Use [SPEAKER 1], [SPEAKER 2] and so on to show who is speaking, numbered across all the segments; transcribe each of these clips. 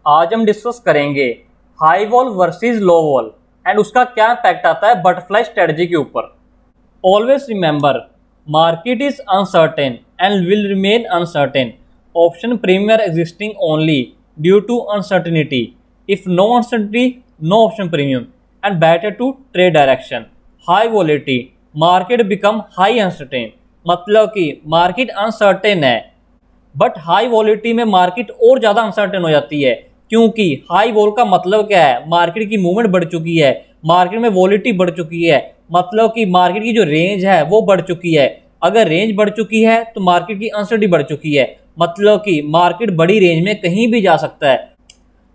[SPEAKER 1] आज हम डिस्कस करेंगे high vol versus low vol and उसका क्या इम्पैक्ट आता है बटरफ्लाई स्ट्रेटजी के ऊपर। Always remember, market is uncertain and will remain uncertain. Option premium are existing only due to uncertainty. If no uncertainty, no option premium and better to trade direction. High volatility, market become high uncertain, मतलब कि market uncertain है but high volatility में market और ज़्यादा uncertain हो जाती है, क्योंकि हाई वॉल का मतलब क्या है, मार्केट की मूवमेंट बढ़ चुकी है, मार्केट में वॉलेटिलिटी बढ़ चुकी है, मतलब कि मार्केट की जो रेंज है वो बढ़ चुकी है। अगर रेंज बढ़ चुकी है तो मार्केट की अनसर्टेनिटी बढ़ चुकी है, मतलब कि मार्केट बड़ी रेंज में कहीं भी जा सकता है।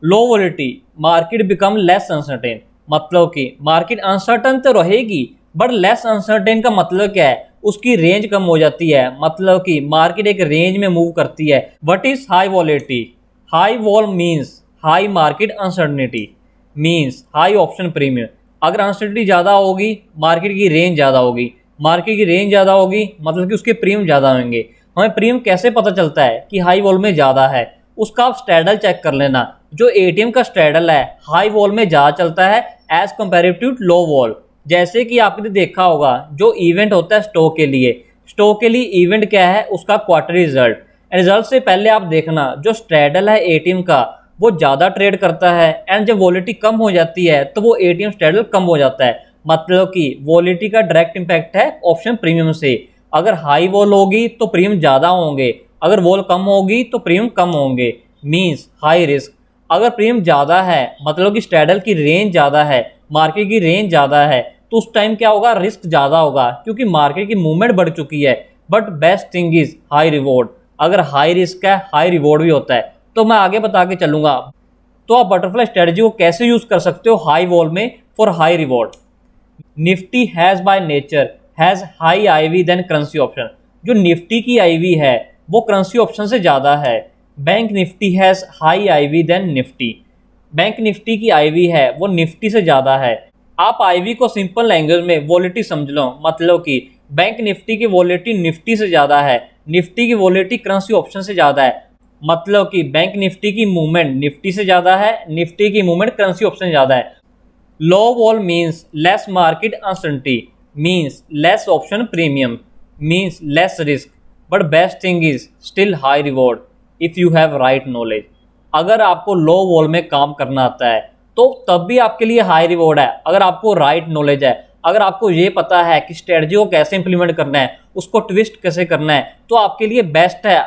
[SPEAKER 1] Low volatility, market become less uncertain, मतलब कि मार्केट अनसर्टेन तो रहेगी बट लेस अनसर्टेन का मतलब क्या है, उसकी रेंज कम हो जाती है, मतलब कि मार्केट एक रेंज में मूव करती है। What is high volatility? High wall means high market uncertainty means high option premium. अगर अनसर्टेनिटी ज़्यादा होगी मार्केट की रेंज ज़्यादा होगी, मार्केट की रेंज ज़्यादा होगी मतलब कि उसके प्रीमियम ज़्यादा होंगे। हमें प्रीमियम कैसे पता चलता है कि हाई वॉल में ज़्यादा है? उसका आप स्ट्रैडल चेक कर लेना। जो एटीएम का स्ट्रैडल है हाई वॉल में ज़्यादा चलता है as comparative to low vol. जैसे कि आपने देखा होगा जो इवेंट होता है स्टॉक के लिए इवेंट क्या है, उसका क्वार्टरली रिजल्ट से पहले आप देखना जो स्ट्रैडल है एटीएम का वो ज़्यादा ट्रेड करता है एंड जब वॉलेटिलिटी कम हो जाती है तो वो एटीएम स्ट्रैडल कम हो जाता है, मतलब कि वॉलेटिलिटी का डायरेक्ट इंपैक्ट है ऑप्शन प्रीमियम से। अगर हाई वॉल होगी तो प्रीमियम ज़्यादा होंगे, अगर वॉल कम होगी तो प्रीमियम कम होंगे, मीन्स हाई रिस्क। अगर प्रीमियम ज़्यादा है मतलब कि स्ट्रैडल की रेंज ज़्यादा है, मार्केट की रेंज ज़्यादा है, तो उस टाइम क्या होगा, रिस्क ज़्यादा होगा क्योंकि मार्केट की मूवमेंट बढ़ चुकी है। But best thing is high reward. अगर हाई रिस्क है हाई रिवॉर्ड भी होता है, तो मैं आगे बता के चलूंगा। तो आप बटरफ्लाई स्ट्रेटजी को कैसे यूज कर सकते हो हाई वॉल में for high reward. Nifty has by nature has high IV then currency option. जो निफ्टी की आईवी है वो करेंसी ऑप्शन से ज़्यादा है। Bank Nifty has high IV then Nifty. Bank Nifty की आईवी है वो निफ्टी से ज़्यादा है। आप आईवी को सिंपल लैंग्वेज में वॉलेटिलिटी समझ लो, मतलब कि बैंक निफ्टी की वॉलेटिलिटी निफ्टी से ज़्यादा है, निफ्टी की वॉलेटिलिटी करेंसी ऑप्शन से ज़्यादा है, मतलब कि बैंक निफ्टी की मूवमेंट निफ्टी से ज़्यादा है, निफ्टी की मूवमेंट करेंसी ऑप्शन से ज़्यादा है। Low vol means less market uncertainty means less option premium means less risk, but best thing is still high reward if you have right knowledge. अगर आपको लो wall में काम करना आता है तो तब भी आपके लिए हाई रिवॉर्ड है, अगर आपको राइट नॉलेज है, अगर आपको ये पता है कि स्ट्रेटजी को कैसे इंप्लीमेंट करना है, उसको ट्विस्ट कैसे करना है, तो आपके लिए बेस्ट है।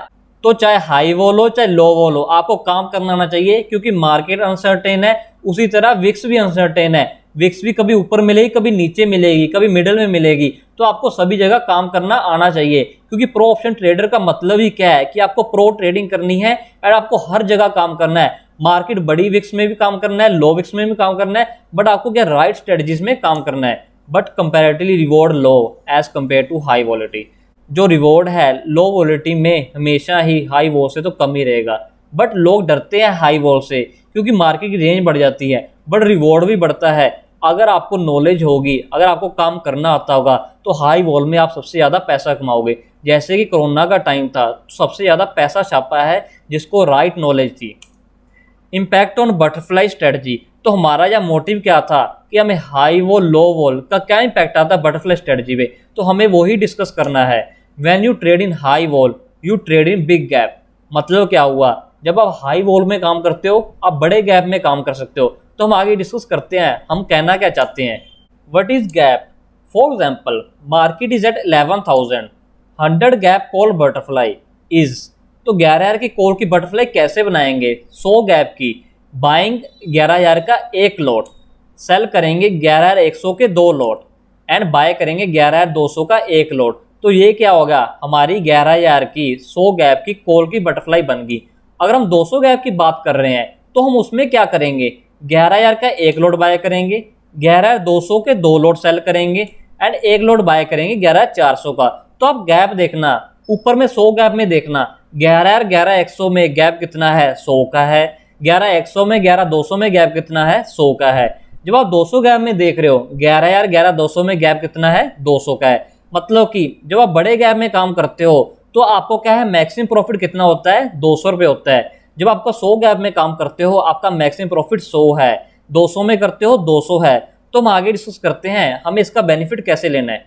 [SPEAKER 1] तो चाहे हाई वॉल हो चाहे लो वॉल हो, आपको काम करना आना चाहिए, क्योंकि मार्केट अनसर्टेन है। उसी तरह विक्स भी अनसर्टेन है, विक्स भी कभी ऊपर मिलेगी कभी नीचे मिलेगी कभी मिडल में मिलेगी, तो आपको सभी जगह काम करना आना चाहिए। क्योंकि प्रो ऑप्शन ट्रेडर का मतलब ही क्या है कि आपको प्रो ट्रेडिंग करनी है और आपको हर जगह काम करना है। मार्केट बड़ी विक्स में भी काम करना है, लो विक्स में भी काम करना है, बट आपको क्या राइट स्ट्रेटजीज में काम करना है। But comparatively reward low as compare to high volatility. जो रिवॉर्ड है लो वॉलेटिलिटी में हमेशा ही हाई वॉल से तो कम ही रहेगा, बट लोग डरते हैं हाई वॉल से क्योंकि मार्केट की रेंज बढ़ जाती है, बट रिवॉर्ड भी बढ़ता है। अगर आपको नॉलेज होगी, अगर आपको काम करना आता होगा, तो हाई वॉल में आप सबसे ज़्यादा पैसा कमाओगे। जैसे कि कोरोना का टाइम था, तो सबसे ज़्यादा पैसा छापा है जिसको राइट नॉलेज थी। इम्पैक्ट ऑन बटरफ्लाई स्ट्रेटजी, तो हमारा यह मोटिव क्या था कि हमें हाई वॉल लो वॉल का क्या इम्पैक्ट आता है बटरफ्लाई स्ट्रेटजी पे, तो हमें वही डिस्कस करना है। When you trade in high wall you trade in big gap. मतलब क्या हुआ, जब आप हाई वॉल में काम करते हो आप बड़े गैप में काम कर सकते हो। तो हम आगे डिस्कस करते हैं हम कहना क्या चाहते हैं। What is gap? For example, market is at 11,000, 100 gap call butterfly is. तो 11,000 की कॉल की बटरफ्लाई कैसे बनाएंगे? 100 गैप की बाइंग 11,000 का एक लॉट, सेल करेंगे 11,100 के 2 लॉट एंड बाय करेंगे 11,200 का एक लॉट। तो ये क्या होगा, हमारी 11,000 की 100 गैप की कॉल की बटरफ्लाई बन गई। अगर हम 200 गैप की बात कर रहे हैं तो हम उसमें क्या करेंगे, 11,000 का एक लॉट बाय करेंगे, 11,200 के 2 लॉट सेल करेंगे एंड एक लॉट बाय करेंगे 11,400 का। तो आप गैप देखना, ऊपर में 100 गैप में देखना 11,000 11,100 में गैप कितना है, 100 का है। 11,100 में 11,200 में गैप कितना है, 100 का है। जब आप 200 गैप में देख रहे हो 11,000 11,200 में गैप कितना है, 200 का है। मतलब कि जब आप बड़े गैप में काम करते हो तो आपको क्या है, मैक्सिमम प्रॉफिट कितना होता है, 200 रुपये होता है। जब आपका 100 गैप में काम करते हो आपका मैक्सिमम प्रॉफिट 100 है, 200 में करते हो 200 है, तो हम आगे डिस्कस करते हैं हमें इसका बेनिफिट कैसे लेना है।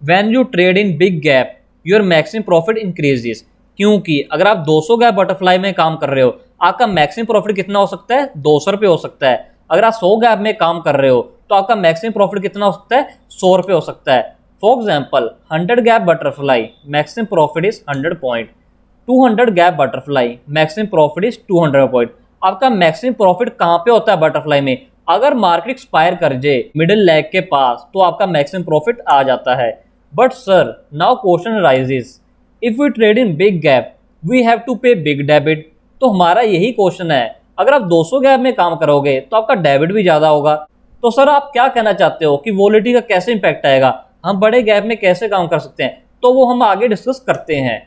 [SPEAKER 1] When you trade in big gap your maximum profit increases, क्योंकि अगर आप 200 गैप बटरफ्लाई में काम कर रहे हो आपका मैक्सिमम प्रॉफिट कितना हो सकता है, 200 रुपये हो सकता है। अगर आप 100 गैप में काम कर रहे हो तो आपका मैक्सिमम प्रॉफिट कितना हो सकता है, 100 रुपये हो सकता है। For example 100 gap butterfly maximum profit is 100 point, 200 gap butterfly maximum profit is 200 point. आपका मैक्सिमम प्रॉफिट कहाँ पे होता है बटरफ्लाई में, अगर मार्केट एक्सपायर कर जाए मिडिल लेग के पास तो आपका मैक्सिमम प्रॉफिट आ जाता है। But sir now question raises, if we trade in big gap we have to pay big debit. तो हमारा यही क्वेश्चन है, अगर आप 200 गैप में काम करोगे तो आपका डेबिट भी ज़्यादा होगा। तो सर आप क्या कहना चाहते हो कि वोलेटिलिटी का कैसे इंपैक्ट आएगा, हम बड़े गैप में कैसे काम कर सकते हैं, तो वो हम आगे डिस्कस करते हैं।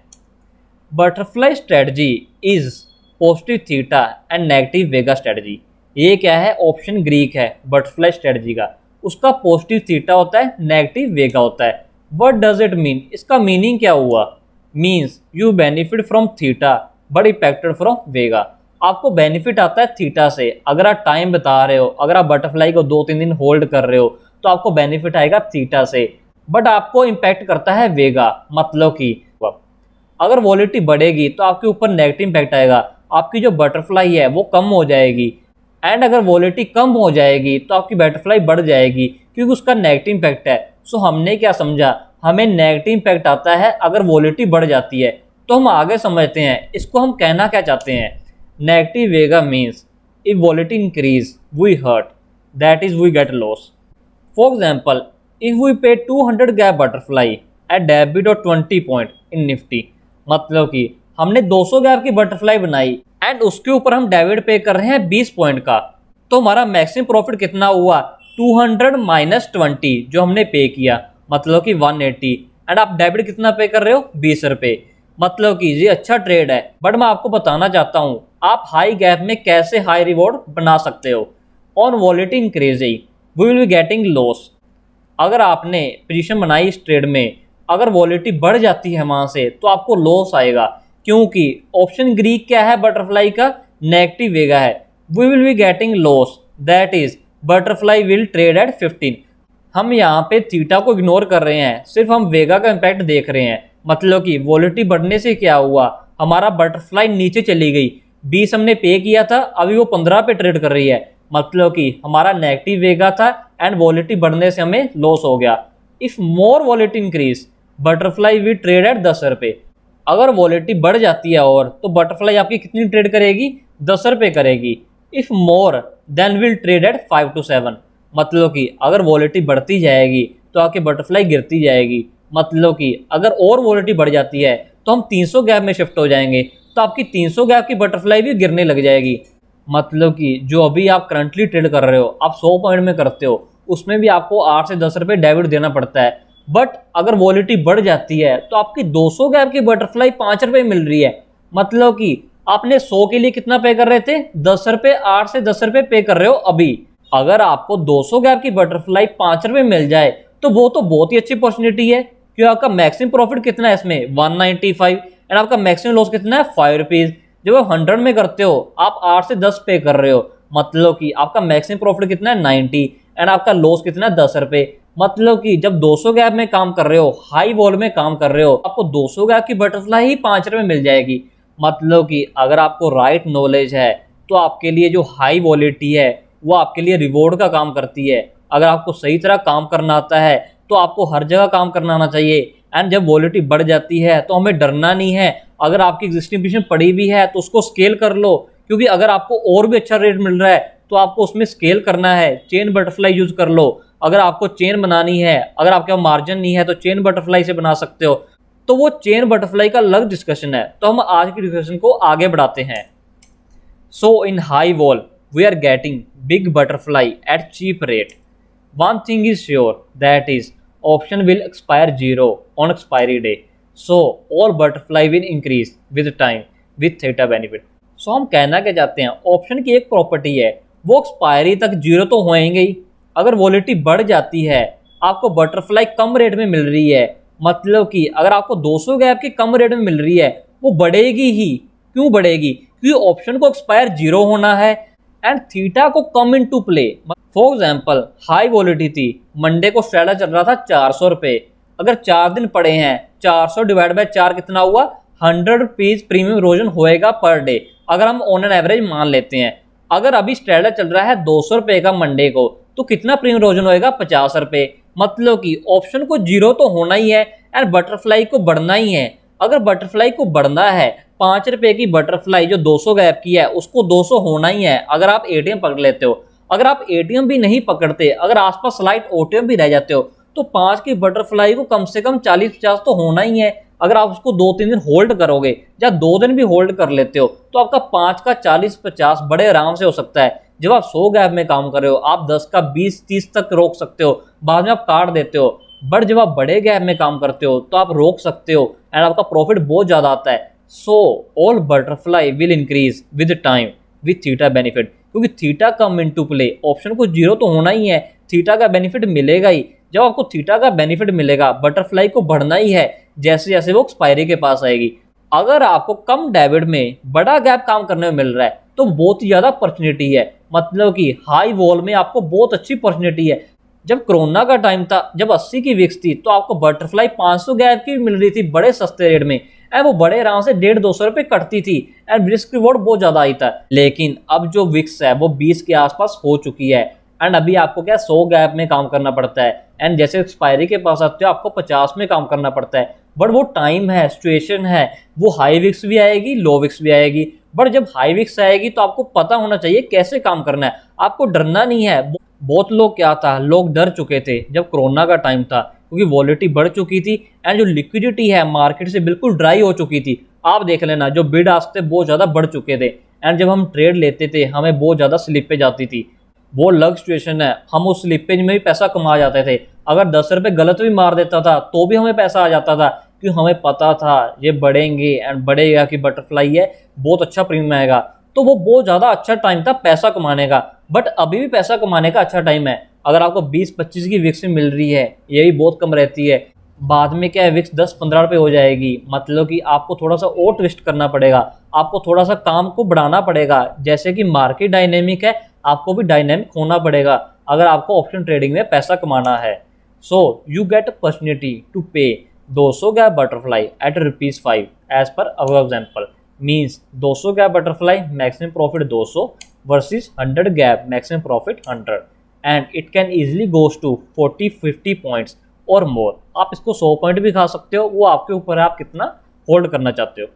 [SPEAKER 1] Butterfly strategy is positive theta and negative Vega strategy. ये क्या है, ऑप्शन ग्रीक है बटरफ्लाई स्ट्रेटजी का, उसका पॉजिटिव थीटा होता है, नेगेटिव वेगा होता है। व्हाट डज इट मीन, इसका मीनिंग क्या हुआ, means you benefit from theta but impacted from vega. आपको बेनिफिट आता है थीटा से, अगर आप टाइम बता रहे हो, अगर आप बटरफ्लाई को 2-3 दिन होल्ड कर रहे हो तो आपको बेनिफिट आएगा थीटा से, बट आपको इम्पैक्ट करता है वेगा। मतलब कि अगर वॉलेटिलिटी बढ़ेगी तो आपके ऊपर नेगेटिव इम्पैक्ट आएगा, आपकी जो बटरफ्लाई है वो कम हो जाएगी, एंड अगर वॉलेटिलिटी कम हो जाएगी तो आपकी बटरफ्लाई बढ़ जाएगी क्योंकि उसका नेगेटिव इम्पैक्ट है। सो हमने क्या समझा, हमें नेगेटिव इम्पैक्ट आता है अगर वॉलेटिलिटी बढ़ जाती है। तो हम आगे समझते हैं इसको हम कहना क्या चाहते हैं। Negative vega means if volatility increase we hurt, that is we get loss. For example if we pay 200 gap butterfly eight debit और 20 पॉइंट इन निफ्टी, मतलब कि हमने 200 गैप की बटरफ्लाई बनाई एंड उसके ऊपर हम डेबिट पे कर रहे हैं 20 पॉइंट का, तो हमारा मैक्सिमम प्रॉफिट कितना हुआ, 200 माइनस 20 जो हमने पे किया, मतलब कि 180, एंड आप डेबिट कितना पे कर रहे हो, 20 रुपये। मतलब कि ये अच्छा ट्रेड है, बट मैं आपको बताना चाहता हूँ आप हाई गैप में कैसे हाई रिवॉर्ड बना सकते हो। On volatility increasing we will be getting loss. अगर आपने पोजीशन बनाई इस ट्रेड में, अगर वॉलेटिलिटी बढ़ जाती है वहाँ से तो आपको लॉस आएगा, क्योंकि ऑप्शन ग्रीक क्या है बटरफ्लाई का, नेगेटिव वेगा है। We will be getting loss, that is butterfly will trade at 15। हम यहाँ पे थीटा को इग्नोर कर रहे हैं, सिर्फ हम वेगा का इम्पैक्ट देख रहे हैं। मतलब कि वॉलेटिलिटी बढ़ने से क्या हुआ, हमारा बटरफ्लाई नीचे चली गई, 20 हमने पे किया था, अभी वो 15 पे ट्रेड कर रही है, मतलब कि हमारा नेगेटिव वेगा था एंड वॉलेटिलिटी बढ़ने से हमें लॉस हो गया। If more volatility increase butterfly will trade eight 10 रुपये। अगर वॉलेटिलिटी बढ़ जाती है और तो बटरफ्लाई आपकी कितनी ट्रेड करेगी, 10 रुपये करेगी। If more than will trade eight 5 to 7। मतलब कि अगर वॉलेटिलिटी बढ़ती जाएगी तो आपकी बटरफ्लाई गिरती जाएगी। मतलब कि अगर और वॉलेटिलिटी बढ़ जाती है तो हम 300 गैप में शिफ्ट हो जाएंगे, तो आपकी 300 गैप की बटरफ्लाई भी गिरने लग जाएगी। मतलब कि जो अभी आप करंटली ट्रेड कर रहे हो, आप 100 पॉइंट में करते हो, उसमें भी आपको 8 से 10 रुपये डेबिट देना पड़ता है। बट अगर वॉलेटिलिटी बढ़ जाती है तो आपकी 200 गैप की बटरफ्लाई 5 रुपये मिल रही है। मतलब कि आपने 100 के लिए कितना पे कर रहे थे, 10 रुपये, 8 से 10 रुपये पे कर रहे हो अभी। अगर आपको 200 गैप की बटरफ्लाई 5 रुपये मिल जाए तो वो तो बहुत ही अच्छी अपॉर्चुनिटी है, क्योंकि आपका मैक्सिमम प्रॉफिट कितना है इसमें, 195, एंड आपका मैक्सिमम लॉस कितना है, 5 रुपीज़। जब आप 100 में करते हो आप 8 से 10 पे कर रहे हो, मतलब कि आपका मैक्सिमम प्रॉफिट कितना है, 90, एंड आपका लॉस कितना है, 10 रुपये। मतलब कि जब 200 गैप में काम कर रहे हो, हाई वॉल में काम कर रहे हो, आपको 200 गैप की बटरफ्लाई ही 5 रुपये मिल जाएगी। मतलब कि अगर आपको राइट नॉलेज है तो आपके लिए जो हाई वॉलेटिलिटी है वो आपके लिए रिवॉर्ड का काम करती है। अगर आपको सही तरह काम करना आता है तो आपको हर जगह काम करना आना चाहिए। एंड जब वॉलेटिलिटी बढ़ जाती है तो हमें डरना नहीं है। अगर आपकी एग्जिस्टिंग पोजीशन पड़ी भी है तो उसको स्केल कर लो, क्योंकि अगर आपको और भी अच्छा रेट मिल रहा है तो आपको उसमें स्केल करना है। चेन बटरफ्लाई यूज कर लो, अगर आपको चेन बनानी है, अगर आपके पास मार्जिन नहीं है तो चेन बटरफ्लाई से बना सकते हो। तो वो चेन बटरफ्लाई का अलग डिस्कशन है। तो हम आज की डिस्कशन को आगे बढ़ाते हैं। So in high vol we are getting big butterfly at cheap rate. One thing is sure, that is option will expire 0 on expiry day, so all butterfly will increase with time with theta benefit। so हम कहना क्या चाहते हैं, option की एक property है वो expiry तक 0 तो होएंगे ही। अगर वॉलेटिलिटी बढ़ जाती है, आपको बटरफ्लाई कम रेट में मिल रही है, मतलब कि अगर आपको 200 गैप की कम रेट में मिल रही है वो बढ़ेगी ही। क्यों बढ़ेगी? क्योंकि ऑप्शन को एक्सपायर 0 होना है एंड थीटा को come into play. For example, high volatility Monday को स्ट्रेटा चल रहा था 400 रुपये। अगर 4 दिन पड़े हैं, 400 डिवाइड बाय 4 कितना हुआ? 100 रुपीज प्रीमियम इरोजन होएगा पर डे, अगर हम ऑन एन एवरेज मान लेते हैं। अगर अभी स्ट्रेटा चल रहा है 200 रुपये का मंडे को, तो कितना प्रीमियम इरोजन होएगा? 50 रुपये। मतलब कि ऑप्शन को 0 तो होना ही है एंड बटरफ्लाई को बढ़ना ही है। अगर बटरफ्लाई को बढ़ना है, 5 रुपये की बटरफ्लाई जो 200 गैप की है उसको 200 होना ही है अगर आप एटीएम पकड़ लेते हो। अगर आप एटीएम भी नहीं पकड़ते, अगर आसपास स्लाइट ओटीएम भी रह जाते हो, तो 5 की बटरफ्लाई को कम से कम 40-50 तो होना ही है। अगर आप उसको 2-3 दिन होल्ड करोगे या 2 दिन भी होल्ड कर लेते हो, तो आपका 5 का 40-50 बड़े आराम से हो सकता है। जब आप 100 गैप में काम कर रहे हो, आप 10 का 20-30 तक रोक सकते हो, बाद में आप काट देते हो। बट जब आप बड़े गैप में काम करते हो तो आप रोक सकते हो एंड आपका प्रॉफिट बहुत ज्यादा आता है। So all butterfly will increase with time with theta benefit, क्योंकि theta come into play. Option को 0 तो होना ही है, थीटा का बेनिफिट मिलेगा ही। जब आपको थीटा का बेनिफिट मिलेगा, बटरफ्लाई को बढ़ना ही है जैसे जैसे वो एक्सपायरी के पास आएगी। अगर आपको कम डेबिट में बड़ा गैप काम करने में मिल रहा है तो बहुत ही ज्यादा अपॉर्चुनिटी है। मतलब कि हाई वॉल में आपको बहुत अच्छी अपॉर्चुनिटी है। जब कोरोना का टाइम था, जब 80 की विक्स थी, तो आपको बटरफ्लाई 500 गैप की मिल रही थी बड़े सस्ते रेट में एंड वो बड़े आराम से 150-200 रुपये कटती थी एंड रिस्क रिवॉर्ड बहुत ज्यादा आई था। लेकिन अब जो विक्स है वो 20 के आसपास हो चुकी है एंड अभी आपको क्या 100 गैप में काम करना पड़ता है एंड जैसे एक्सपायरी के पास आते हो आपको 50 में काम करना पड़ता है। बट वो टाइम है, सिचुएशन है, वो हाई विक्स भी आएगी, लो विक्स भी आएगी। बट जब हाई विक्स आएगी तो आपको पता होना चाहिए कैसे काम करना है, आपको डरना नहीं है। बहुत लोग क्या था, लोग डर चुके थे जब कोरोना का टाइम था, क्योंकि वॉलिटी बढ़ चुकी थी एंड जो लिक्विडिटी है मार्केट से बिल्कुल ड्राई हो चुकी थी। आप देख लेना, जो बिड आस्क थे बहुत ज़्यादा बढ़ चुके थे एंड जब हम ट्रेड लेते थे हमें बहुत ज़्यादा स्लिपेज आती थी। वो अलग सिचुएशन है, हम उस स्लिपेज में भी पैसा कमा जाते थे। अगर 10 रुपये गलत भी मार देता था तो भी हमें पैसा आ जाता था, क्योंकि हमें पता था ये बढ़ेंगे एंड बढ़ेगा कि बटरफ्लाई है, बहुत अच्छा प्रीमियम आएगा। तो वो बहुत ज़्यादा अच्छा टाइम था पैसा कमाने का। बट अभी भी पैसा कमाने का अच्छा टाइम है। अगर आपको 20-25 की विक्स मिल रही है, ये भी बहुत कम रहती है। बाद में क्या है, विक्स 10-15 रुपये हो जाएगी। मतलब कि आपको थोड़ा सा और ट्विस्ट करना पड़ेगा, आपको थोड़ा सा काम को बढ़ाना पड़ेगा। जैसे कि मार्केट डायनेमिक है, आपको भी डायनेमिक होना पड़ेगा अगर आपको ऑप्शन ट्रेडिंग में पैसा कमाना है। So you get opportunity to pay 200 gap butterfly at ₹5 as per our example. Means 200 gap butterfly maximum profit 200 versus 100 gap maximum profit 100 and it can easily goes to 40-50 points or more. आप इसको 100 point भी खा सकते हो, वो आपके ऊपर है आप कितना होल्ड करना चाहते हो।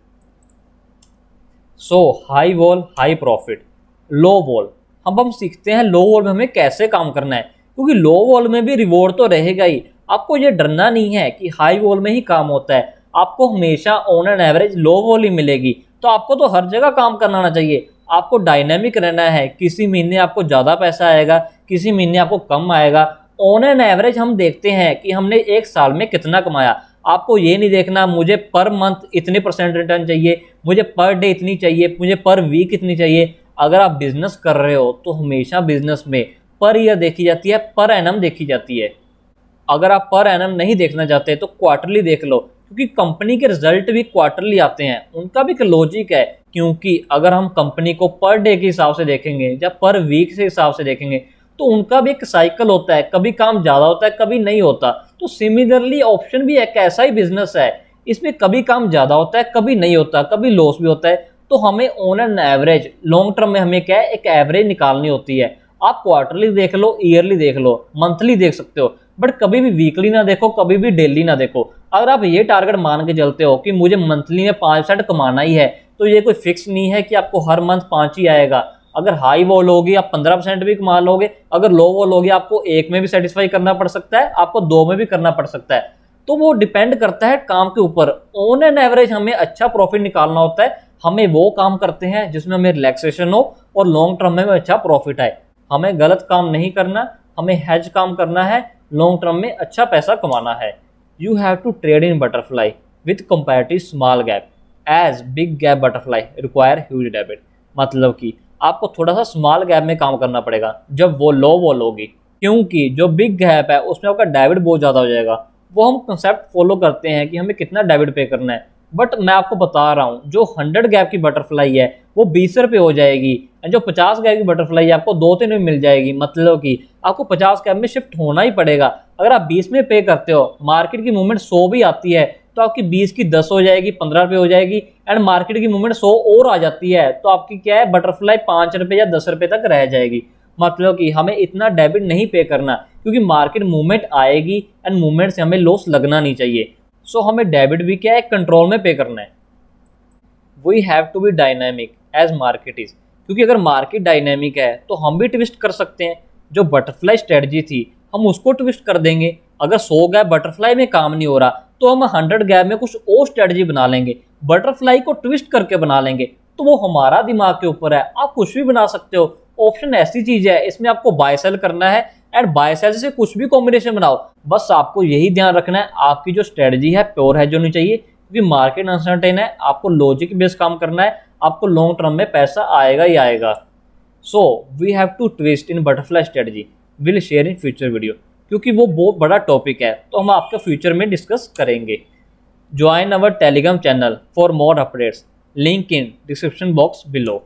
[SPEAKER 1] सो हाई वॉल हाई प्रॉफिट, लो वॉल। अब हम सीखते हैं लो वॉल में हमें कैसे काम करना है, क्योंकि लो वॉल में भी रिवॉर्ड तो रहेगा ही। आपको ये डरना नहीं है कि हाई वॉल में ही काम होता है, आपको हमेशा on an average low vol ही मिलेगी। तो आपको तो हर जगह काम करना आना चाहिए, आपको डायनेमिक रहना है। किसी महीने आपको ज़्यादा पैसा आएगा, किसी महीने आपको कम आएगा। ऑन एन एवरेज हम देखते हैं कि हमने एक साल में कितना कमाया। आपको ये नहीं देखना मुझे पर मंथ इतने % रिटर्न चाहिए, मुझे पर डे इतनी चाहिए, मुझे पर वीक इतनी चाहिए। अगर आप बिजनेस कर रहे हो तो हमेशा बिजनेस में पर ईयर देखी जाती है, पर एनम देखी जाती है। अगर आप पर एनम नहीं देखना चाहते तो क्वार्टरली देख लो, क्योंकि कंपनी के रिजल्ट भी क्वार्टरली आते हैं। उनका भी एक लॉजिक है, क्योंकि अगर हम कंपनी को पर डे के हिसाब से देखेंगे या पर वीक से हिसाब से देखेंगे तो उनका भी एक साइकिल होता है, कभी काम ज़्यादा होता है कभी नहीं होता। तो सिमिलरली ऑप्शन भी एक ऐसा ही बिजनेस है, इसमें कभी काम ज़्यादा होता है कभी नहीं होता, कभी लॉस भी होता है। तो हमें on an average long term में हमें क्या है, एक एवरेज निकालनी होती है। आप क्वार्टरली देख लो, ईयरली देख लो, मंथली देख सकते हो, बट कभी भी वीकली ना देखो, कभी भी डेली ना देखो। अगर आप ये टारगेट मान के चलते हो कि मुझे मंथली में 5% कमाना ही है, तो ये कोई फिक्स नहीं है कि आपको हर मंथ 5 ही आएगा। अगर हाई वॉल होगी आप 15% भी कमा लोगे, अगर लो वॉल होगी आपको 1 में भी सेटिस्फाई करना पड़ सकता है, आपको 2 में भी करना पड़ सकता है। तो वो डिपेंड करता है काम के ऊपर। ऑन एन एवरेज हमें अच्छा प्रॉफिट निकालना होता है, हमें वो काम करते हैं जिसमें हमें रिलैक्सेशन हो और लॉन्ग टर्म में अच्छा प्रॉफिट आए। हमें गलत काम नहीं करना, हमें हेज काम करना है, लॉन्ग टर्म में अच्छा पैसा कमाना है। You have to trade in butterfly with comparative small gap as big gap butterfly require huge debit. मतलब कि आपको थोड़ा सा स्मॉल गैप में काम करना पड़ेगा जब वो लो वॉल होगी, क्योंकि जो बिग गैप है उसमें आपका डेबिट बहुत ज़्यादा हो जाएगा। वो हम कंसेप्ट फॉलो करते हैं कि हमें कितना डेबिट पे करना है। बट मैं आपको बता रहा हूँ जो 100 गैप की बटरफ्लाई है वो 20 रुपये हो जाएगी, एंड जो 50 गैप की बटरफ्लाई है आपको 2-3 में मिल जाएगी। मतलब कि आपको 50 गैप में शिफ्ट होना ही पड़ेगा। अगर आप 20 में पे करते हो, मार्केट की मूवमेंट 100 भी आती है तो आपकी 20 की 10 हो जाएगी, 15 रुपये हो जाएगी, एंड मार्केट की मूवमेंट 100 और आ जाती है तो आपकी क्या है, बटरफ्लाई 5 रुपये या 10 रुपये तक रह जाएगी। मतलब कि हमें इतना डेबिट नहीं पे करना, क्योंकि मार्केट मूवमेंट आएगी एंड मूवमेंट से हमें लॉस लगना नहीं चाहिए। सो हमें डेबिट भी क्या है, कंट्रोल में पे करना है। We have to be dynamic as market is, क्योंकि अगर मार्केट डायनामिक है तो हम भी ट्विस्ट कर सकते हैं। जो बटरफ्लाई स्ट्रेटजी थी हम उसको ट्विस्ट कर देंगे। अगर 100 गैप बटरफ्लाई में काम नहीं हो रहा तो हम 100 गैप में कुछ और स्ट्रेटजी बना लेंगे, बटरफ्लाई को ट्विस्ट करके बना लेंगे। तो वो हमारा दिमाग के ऊपर है, आप कुछ भी बना सकते हो। ऑप्शन ऐसी चीज है, इसमें आपको बाय सेल करना है, एंड बाय सेल से कुछ भी कॉम्बिनेशन बनाओ। बस आपको यही ध्यान रखना है आपकी जो स्ट्रेटजी है प्योर हेज होनी चाहिए, क्योंकि मार्केट अनसर्टेन है। आपको लॉजिक बेस्ड काम करना है, आपको लॉन्ग टर्म में पैसा आएगा ही आएगा। So we have to twist in butterfly strategy, will share in future video, क्योंकि वो बहुत बड़ा टॉपिक है तो हम आपके फ्यूचर में डिस्कस करेंगे। Join our Telegram channel for more updates, link in description box below.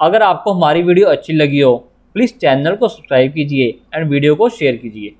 [SPEAKER 1] अगर आपको हमारी वीडियो अच्छी लगी हो प्लीज़ चैनल को सब्सक्राइब कीजिए एंड वीडियो को शेयर कीजिए।